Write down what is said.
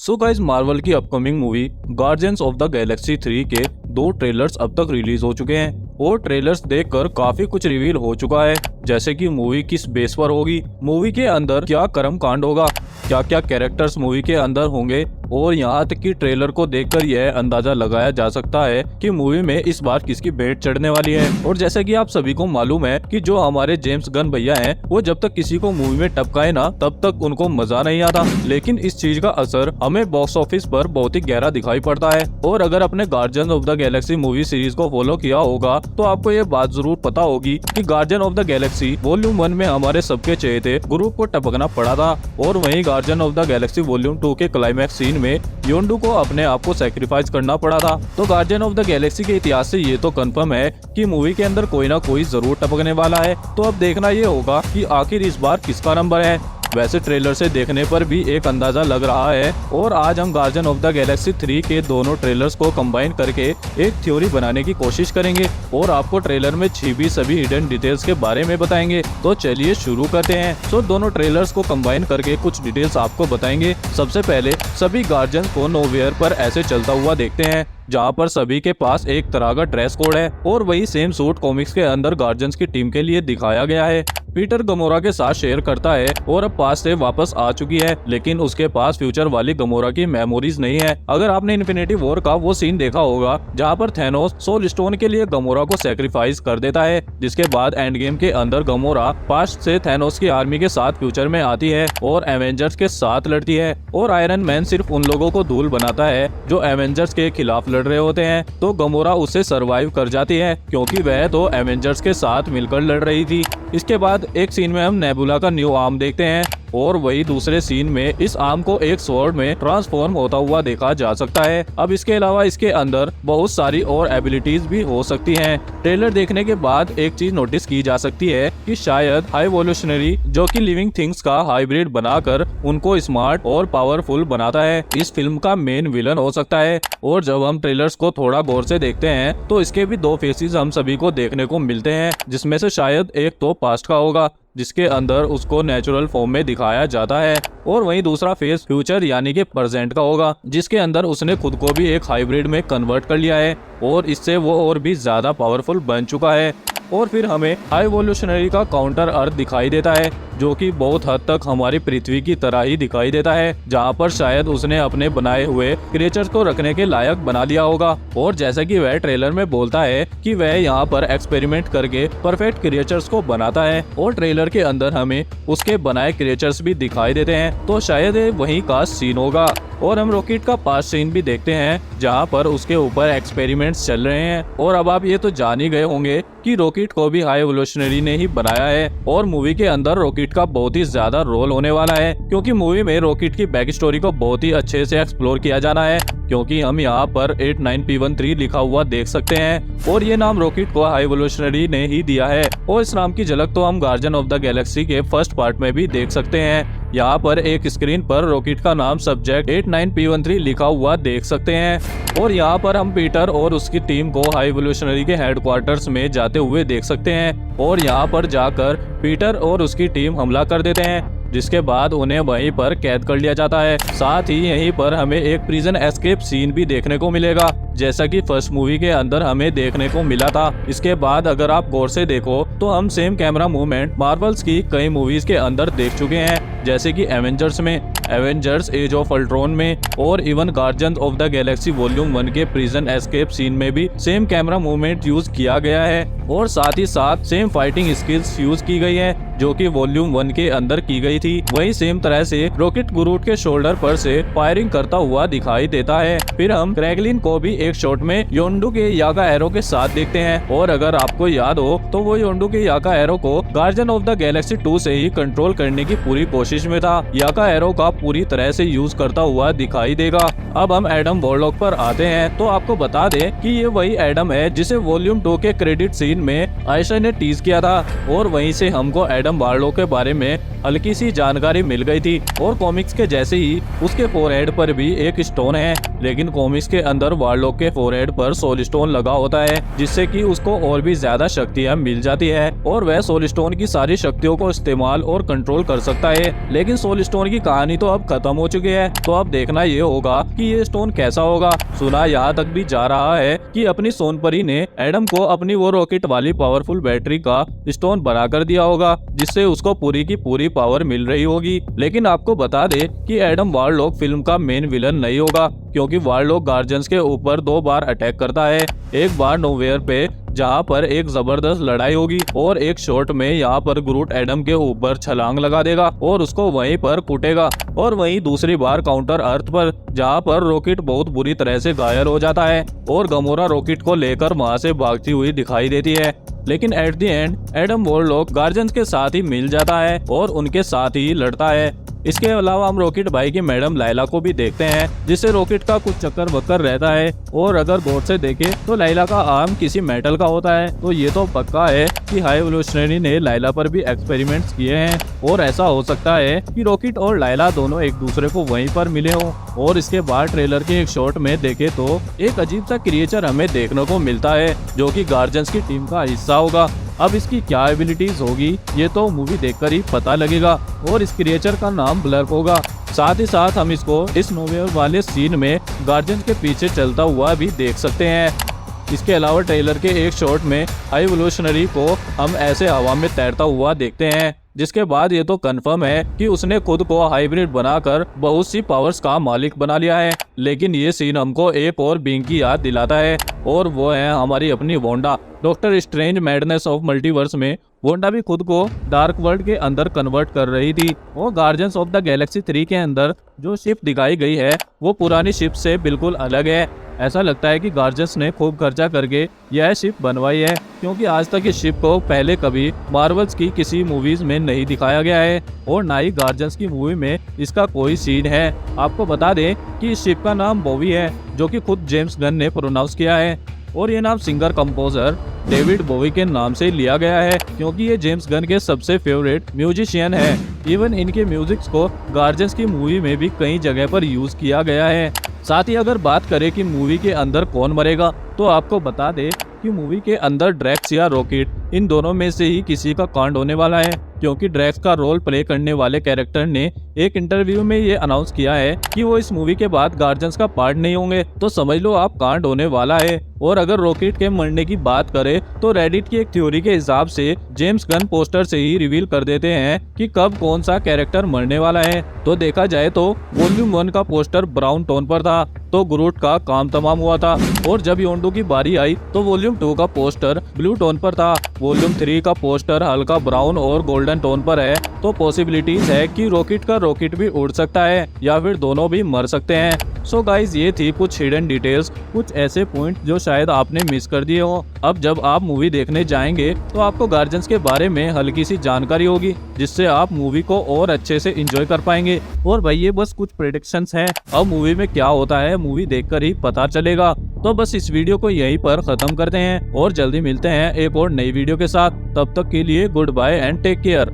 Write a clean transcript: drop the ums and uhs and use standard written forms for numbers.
So guys, Marvel की upcoming movie guardians of the Galaxy 3 के 2 trailers अब तक रिलीज हो चुके हैं और ट्रेलर्स देखकर काफी कुछ रिवील हो चुका है, जैसे कि मूवी किस बेस पर होगी, मूवी के अंदर क्या कर्म कांड होगा, क्या क्या कैरेक्टर्स मूवी के अंदर होंगे और यहाँ तक कि ट्रेलर को देखकर यह अंदाजा लगाया जा सकता है कि मूवी में इस बार किसकी भेंट चढ़ने वाली है। और जैसे कि आप सभी को मालूम है कि जो हमारे जेम्स गन भैया हैं, वो जब तक किसी को मूवी में टपकाए ना तब तक उनको मजा नहीं आता, लेकिन इस चीज का असर हमें बॉक्स ऑफिस पर बहुत ही गहरा दिखाई पड़ता है। और अगर अपने guardian of the Galaxy movie series को फॉलो किया होगा तो आपको ये बात जरूर पता होगी कि guardian of the Galaxy volume 1 में हमारे सबके चहेते ग्रुप को टपकना पड़ा था, और वहीं guardian of the Galaxy volume 2 के क्लाइमैक्स सीन में योंडू को अपने आप को सैक्रिफाइस करना पड़ा था। तो गार्जियन ऑफ द गैलेक्सी के इतिहास से ये तो कंफर्म है कि मूवी के अंदर कोई ना कोई जरूर टपकने वाला है। तो अब देखना ये होगा कि आखिर इस बार किसका नंबर है। वैसे ट्रेलर से देखने पर भी एक अंदाजा लग रहा है, और आज हम गार्जियन ऑफ द गैलेक्सी 3 के दोनों ट्रेलर्स को कंबाइन करके एक थ्योरी बनाने की कोशिश करेंगे और आपको ट्रेलर में छिपी सभी हिडन डिटेल्स के बारे में बताएंगे। तो चलिए शुरू करते हैं। तो दोनों ट्रेलर्स को कंबाइन करके कुछ डिटेल्स आपको बताएंगे। सबसे पहले सभी गार्जियन को नोवेयर पर ऐसे चलता हुआ देखते हैं, जहाँ पर सभी के पास एक तरह का ड्रेस कोड है, और वही सेम सूट कॉमिक्स के अंदर गार्जियंस की टीम के लिए दिखाया गया है। पीटर गमोरा के साथ शेयर करता है और अब पास से वापस आ चुकी है, लेकिन उसके पास फ्यूचर वाली गमोरा की मेमोरीज नहीं है। अगर आपने इन्फिनिटी वॉर का वो सीन देखा होगा जहाँ पर थैनोस सोल स्टोन के लिए गमोरा को सैक्रिफाइस कर देता है, जिसके बाद एंड गेम के अंदर गमोरा पास्ट से थैनोस की आर्मी के साथ फ्यूचर में आती है और एवेंजर्स के साथ लड़ती है, और आयरन मैन सिर्फ उन लोगों को धूल बनाता है जो एवेंजर्स के खिलाफ लड़ रहे होते हैं। तो गमोरा उससे सरवाइव कर जाती है क्योंकि वह तो एवेंजर्स के साथ मिलकर लड़ रही थी। इसके बाद एक सीन में हम नेबुला का न्यू आर्म देखते हैं, और वही दूसरे सीन में इस आर्म को एक स्वॉर्ड में ट्रांसफॉर्म होता हुआ देखा जा सकता है। अब इसके अलावा इसके अंदर बहुत सारी और एबिलिटीज भी हो सकती हैं। ट्रेलर देखने के बाद एक चीज नोटिस की जा सकती है कि शायद हाई इवोल्यूशनरी, जो कि लिविंग थिंग्स का हाइब्रिड बनाकर उनको स्मार्ट और पावरफुल बनाता है, इस फिल्म का मेन विलन हो सकता है। और जब हम ट्रेलर्स को थोड़ा गौर से देखते हैं तो इसके भी 2 फेसेस हम सभी को देखने को मिलते हैं, जिसमें से शायद एक तो पास्ट का होगा जिसके अंदर उसको नेचुरल फॉर्म में दिखाया जाता है, और वहीं दूसरा फेस फ्यूचर यानी कि प्रेजेंट का होगा, जिसके अंदर उसने खुद को भी एक हाइब्रिड में कन्वर्ट कर लिया है और इससे वो और भी ज्यादा पावरफुल बन चुका है। और फिर हमें हाई इवोल्यूशनरी का काउंटर अर्थ दिखाई देता है, जो कि बहुत हद तक हमारी पृथ्वी की तरह ही दिखाई देता है, जहाँ पर शायद उसने अपने बनाए हुए क्रिएचर्स को रखने के लायक बना लिया होगा। और जैसा कि वह ट्रेलर में बोलता है कि वह यहाँ पर एक्सपेरिमेंट करके परफेक्ट क्रिएचर्स को बनाता है, और ट्रेलर के अंदर हमें उसके बनाए क्रिएचर्स भी दिखाई देते हैं। तो शायद वही का सीन होगा। और हम रॉकेट का पास्ट सीन भी देखते हैं जहाँ पर उसके ऊपर एक्सपेरिमेंट्स चल रहे हैं। और अब आप ये तो जान ही गए होंगे कि रॉकेट को भी हाई इवोल्यूशनरी ने ही बनाया है, और मूवी के अंदर रॉकेट का बहुत ही ज्यादा रोल होने वाला है, क्योंकि मूवी में रॉकेट की बैक स्टोरी को बहुत ही अच्छे से एक्सप्लोर किया जाना है। क्योंकि हम यहाँ पर 89P13 लिखा हुआ देख सकते हैं, और ये नाम रॉकेट को हाई इवोल्यूशनरी ने ही दिया है, और इस नाम की झलक तो हम गार्जियन ऑफ द गैलेक्सी के फर्स्ट पार्ट में भी देख सकते हैं। यहाँ पर एक स्क्रीन पर रॉकेट का नाम सब्जेक्ट 89P13 लिखा हुआ देख सकते हैं, और यहाँ पर हम पीटर और उसकी टीम को हाई इवोल्यूशनरी के हेडक्वार्टर्स में जाते हुए देख सकते हैं, और यहाँ पर जाकर पीटर और उसकी टीम हमला कर देते हैं, जिसके बाद उन्हें वहीं पर कैद कर लिया जाता है। साथ ही यहीं पर हमें एक प्रिजन एस्केप सीन भी देखने को मिलेगा, जैसा कि फर्स्ट मूवी के अंदर हमें देखने को मिला था। इसके बाद अगर आप गौर से देखो तो हम सेम कैमरा मूवमेंट मार्वल्स की कई मूवीज के अंदर देख चुके हैं, जैसे कि एवेंजर्स में, एवेंजर्स एज ऑफ अल्ट्रॉन में, और even guardians of the Galaxy volume 1 के प्रिजन एस्केप सीन में भी सेम कैमरा मूवमेंट यूज किया गया है, और साथ ही साथ सेम फाइटिंग स्किल्स यूज की गई है जो कि वॉल्यूम 1 के अंदर की गई थी। वही सेम तरह से रॉकेट ग्रूट के शोल्डर पर से फायरिंग करता हुआ दिखाई देता है। फिर हम क्रैगलिन को भी एक शॉट में योंडू के यागा एरो के साथ देखते हैं, और अगर आपको याद हो तो वो योंडू के यागा एरो को गार्जियन ऑफ द गैलेक्सी 2 से ही कंट्रोल करने की पूरी कोशिश में था। यागा एरो का पूरी तरह से यूज करता हुआ दिखाई देगा। अब हम एडम वॉरलॉक पर आते हैं। तो आपको बता दें कि ये वही एडम है जिसे वॉल्यूम 2 के क्रेडिट सीन में आयशा ने टीज किया था और वहीं से हमको एडम वॉरलॉक के बारे में हल्की सी जानकारी मिल गई थी। और कॉमिक्स के जैसे ही उसके फोरहेड पर भी एक स्टोन है, लेकिन कॉमिक्स के अंदर वॉरलॉक के फोरहेड पर सोल स्टोन लगा होता है, जिससे कि उसको और भी ज्यादा शक्तियां मिल जाती है और वह सोल स्टोन की सारी शक्तियों को इस्तेमाल और कंट्रोल कर सकता है। लेकिन सोल स्टोन की कहानी तो अब खत्म हो चुकी है, तो अब देखना ये होगा कि ये स्टोन कैसा होगा। सुना यहाँ तक भी जा रहा है कि अपनी सोनपरी ने एडम को अपनी वो रॉकेट वाली पावरफुल बैटरी का स्टोन बना कर दिया होगा, जिससे उसको पूरी की पूरी पावर मिल रही होगी। लेकिन आपको बता दे कि एडम वॉरलॉक फिल्म का मेन विलन नहीं होगा, क्योंकि वॉरलॉक गार्जियंस के ऊपर 2 बार अटैक करता है। एक बार नोवेयर पे, जहाँ पर एक जबरदस्त लड़ाई होगी, और एक शॉट में यहाँ पर ग्रूट एडम के ऊपर छलांग लगा देगा और उसको वहीं पर कूटेगा। और वहीं दूसरी बार काउंटर अर्थ पर, जहाँ पर रॉकेट बहुत बुरी तरह से घायल हो जाता है और गमोरा रॉकेट को लेकर वहाँ से भागती हुई दिखाई देती है। लेकिन at the end Adam warlock guardians के साथ ही मिल जाता है और उनके साथ ही लड़ता है। इसके अलावा हम रॉकेट भाई की मैडम लाइला को भी देखते हैं, जिससे रॉकेट का कुछ चक्कर बक्कर रहता है। और अगर गौर से देखें तो लाइला का आर्म किसी मेटल का होता है, तो ये तो पक्का है कि हाई एवोल्यूशनरी ने लाइला पर भी एक्सपेरिमेंट्स किए हैं। और ऐसा हो सकता है कि रॉकेट और लाइला दोनों एक दूसरे को वहीं पर मिले हों। और इसके बाद ट्रेलर के एक शॉट में देखे तो एक अजीब सा क्रिएचर हमें देखने को मिलता है, जो कि गार्जियंस की टीम का हिस्सा होगा। अब इसकी क्या एबिलिटीज होगी ये तो मूवी देखकर ही पता लगेगा, और इस क्रिएचर का नाम ब्लर्प होगा। साथ ही साथ हम इसको इस नोवेयर वाले सीन में गार्जियंस के पीछे चलता हुआ भी देख सकते हैं। इसके अलावा ट्रेलर के एक शॉट में हाई एवोल्यूशनरी को हम ऐसे हवा में तैरता हुआ देखते हैं, जिसके बाद ये तो कंफर्म है कि उसने खुद को हाइब्रिड बनाकर बहुत सी पावर्स का मालिक बना लिया है। लेकिन ये सीन हमको एक और बीइंग की याद दिलाता है, और वो है हमारी अपनी Wanda. Doctor strange madness of multiverse में वांडा भी खुद को डार्क वर्ल्ड के अंदर कन्वर्ट कर रही थी। और गार्जियंस ऑफ द गैलेक्सी 3 के अंदर जो शिप दिखाई गई है वो पुरानी शिप से बिल्कुल अलग है। ऐसा लगता है कि गार्जियंस ने खूब खर्चा करके यह शिप बनवाई है, क्योंकि आज तक इस शिप को पहले कभी मार्वल्स की किसी मूवीज में नहीं दिखाया गया है, और ना ही गार्जियंस की मूवी में इसका कोई सीन है। आपको बता दें कि इस शिप का नाम बोवी है, जो कि खुद जेम्स गन ने प्रोनाउंस किया है, और ये नाम सिंगर कंपोजर डेविड बोवी के नाम से लिया गया है, क्योंकि ये जेम्स गन के सबसे फेवरेट म्यूजिशियन है। इवन इनके म्यूजिक्स को गार्जियंस की मूवी में भी कई जगह पर यूज किया गया है। साथ ही अगर बात करें कि मूवी के अंदर कौन मरेगा, तो आपको बता दे कि मूवी के अंदर ड्रैक्स या रॉकेट, इन दोनों में से ही किसी का कांड होने वाला है, क्योंकि ड्रैक्स का रोल प्ले करने वाले कैरेक्टर ने एक इंटरव्यू में ये अनाउंस किया है कि वो इस मूवी के बाद गार्जियंस का पार्ट नहीं होंगे। तो समझ लो आप कांड होने वाला है। और अगर रॉकेट के मरने की बात करें तो रेडिट की एक थ्योरी के हिसाब से जेम्स गन पोस्टर से ही रिवील कर देते हैं कि कब कौन सा कैरेक्टर मरने वाला है। तो देखा जाए तो वॉल्यूम 1 का पोस्टर ब्राउन टोन पर था, तो ग्रूट का काम तमाम हुआ था, और जब योंडू की बारी आई तो वॉल्यूम 2 का पोस्टर ब्लू टोन पर था। वॉल्यूम 3 का पोस्टर हल्का ब्राउन और गोल्डन टोन पर है। तो पॉसिबिलिटीज है कि रॉकेट का रॉकेट भी उड़ सकता है, या फिर दोनों भी मर सकते हैं। सो गाइज, ये थी कुछ हिडन डिटेल्स, कुछ ऐसे पॉइंट जो शायद आपने मिस कर दिए हो। अब जब आप मूवी देखने जाएंगे तो आपको गार्जियंस के बारे में हल्की सी जानकारी होगी, जिससे आप मूवी को और अच्छे से एंजॉय कर पाएंगे। और भाई ये बस कुछ प्रेडिक्शंस हैं, अब मूवी में क्या होता है मूवी देखकर ही पता चलेगा। तो बस इस वीडियो को यहीं पर खत्म करते हैं और जल्दी मिलते हैं एक और नई वीडियो के साथ। तब तक के लिए goodbye and take care.